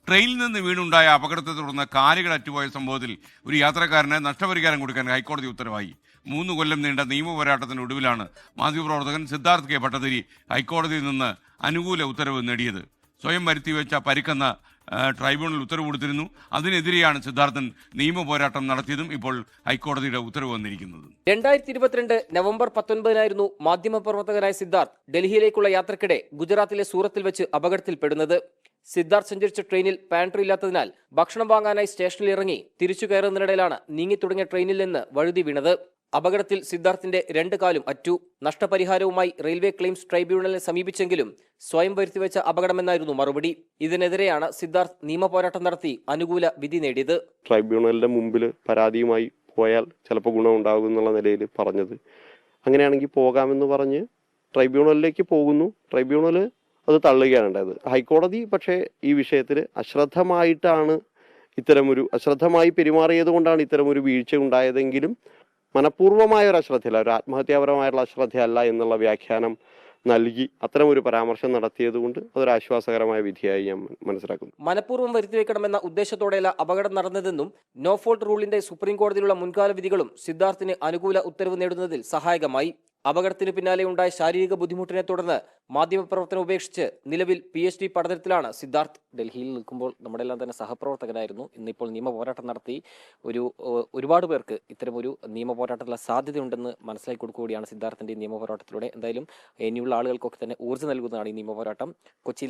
ട്രെയിനിൽ നിന്ന് വീണുണ്ടായ അപകടത്തെ തുടർന്ന് കാലുകൾ അറ്റുപോയ സംഭവത്തിൽ ഒരു യാത്രക്കാരന് നഷ്ടപരിഹാരം കൊടുക്കാൻ ഹൈക്കോടതി ഉത്തരവായി. 3 കൊല്ലം നീണ്ട നിയമ പോരാട്ടത്തിന് ഒടുവിലാണ് മാധ്യമപ്രവർത്തകൻ സിദ്ധാർത്ഥ് കെ ഭട്ടതിരി ഹൈക്കോടതിയിൽ നിന്ന് അനുകൂല ഉത്തരവ് നേടിയത്. സ്വയം വരുത്തിവെച്ച പരിക്കെന്ന ട്രൈബ്യൂണൽ ഉത്തരവ് കൊടുത്തിരുന്നു. അതിനെതിരെയാണ് സിദ്ധാർത്ഥൻ നിയമ പോരാട്ടം നടത്തിയതും ഇപ്പോൾ ഹൈക്കോടതിയുടെ ഉത്തരവ് വന്നിരിക്കുന്നത്. 2022 നവംബർ 19 മാധ്യമപ്രവർത്തകനായ സിദ്ധാർത്ഥ് ഡൽഹിയിലേക്കുള്ള യാത്രക്കിടെ ഗുജറാത്തിലെ സൂറത്തിൽ വെച്ച് അപകടത്തിൽപ്പെടുന്നത്. സിദ്ധാർത്ഥ് സഞ്ചരിച്ച ട്രെയിനിൽ പാൻട്രി ഇല്ലാത്തതിനാൽ ഭക്ഷണം വാങ്ങാനായി സ്റ്റേഷനിൽ ഇറങ്ങി തിരിച്ചു കയറുന്നതിനിടയിലാണ് നീങ്ങിത്തുടങ്ങിയ ട്രെയിനിൽ നിന്ന് വഴുതി വീണത്. അപകടത്തിൽ സിദ്ധാർത്ഥിന്റെ 2 കാലും അറ്റു. നഷ്ടപരിഹാരവുമായി റെയിൽവേ ക്ലെയിംസ് ട്രൈബ്യൂണലിനെ സമീപിച്ചെങ്കിലും സ്വയം വരുത്തിവെച്ച അപകടമെന്നായിരുന്നു മറുപടി. ഇതിനെതിരെയാണ് സിദ്ധാർത്ഥ് നിയമപോരാട്ടം നടത്തി അനുകൂല വിധി നേടിയത്. ട്രൈബ്യൂണലിന്റെ മുമ്പിൽ പരാതിയുമായി പോയാൽ ചിലപ്പോൾ ഗുണമുണ്ടാകും എന്നുള്ള നിലയിൽ പറഞ്ഞത്. അങ്ങനെയാണെങ്കിൽ പോകാമെന്ന് പറഞ്ഞ് ട്രൈബ്യൂണലിലേക്ക് പോകുന്നു. ട്രൈബ്യൂണൽ അത് തള്ളുകയാണ് ഉണ്ടായത്. ഹൈക്കോടതി പക്ഷേ ഈ വിഷയത്തിൽ അശ്രദ്ധമായി പെരുമാറിയത് കൊണ്ടാണ് ഇത്തരമൊരു വീഴ്ച ഉണ്ടായതെങ്കിലും മനഃപൂർവ്വമായ ഒരു അശ്രദ്ധയല്ല, ഒരു ആത്മഹത്യാപരമായുള്ള അശ്രദ്ധയല്ല എന്നുള്ള വ്യാഖ്യാനം നൽകി അത്തരമൊരു പരാമർശം നടത്തിയത് കൊണ്ട് അതൊരു ആശ്വാസകരമായ വിധിയായി ഞാൻ മനസ്സിലാക്കുന്നു. മനഃപൂർവ്വം വരുത്തിവെക്കണമെന്ന ഉദ്ദേശത്തോടെയല്ല അപകടം നടന്നതെന്നും നോ ഫോൾട്ട് റൂളിന്റെ സുപ്രീം കോടതിയിലുള്ള മുൻകാല വിധികളും സിദ്ധാർത്ഥിന് അനുകൂല ഉത്തരവ് നേടുന്നതിൽ സഹായകമായി. അപകടത്തിന് പിന്നാലെ ഉണ്ടായ ശാരീരിക ബുദ്ധിമുട്ടിനെ തുടർന്ന് മാധ്യമപ്രവർത്തനം ഉപേക്ഷിച്ച് നിലവിൽ PhD പഠനത്തിലാണ് സിദ്ധാർത്ഥ്. ഡൽഹിയിൽ നിൽക്കുമ്പോൾ നമ്മുടെ എല്ലാം തന്നെ സഹപ്രവർത്തകനായിരുന്നു. ഇന്നിപ്പോൾ നിയമ പോരാട്ടം നടത്തി ഒരുപാട് പേർക്ക് ഇത്തരമൊരു നിയമ പോരാട്ടത്തിലുള്ള സാധ്യതയുണ്ടെന്ന് മനസ്സിലാക്കി കൊടുക്കുകയാണ് സിദ്ധാർത്ഥിന്റെ നിയമ പോരാട്ടത്തിലൂടെ. എന്തായാലും ഇനിയുള്ള ആളുകൾക്കൊക്കെ തന്നെ ഊർജ്ജം നൽകുന്നതാണ് ഈ നിയമ പോരാട്ടം. കൊച്ചിയിൽ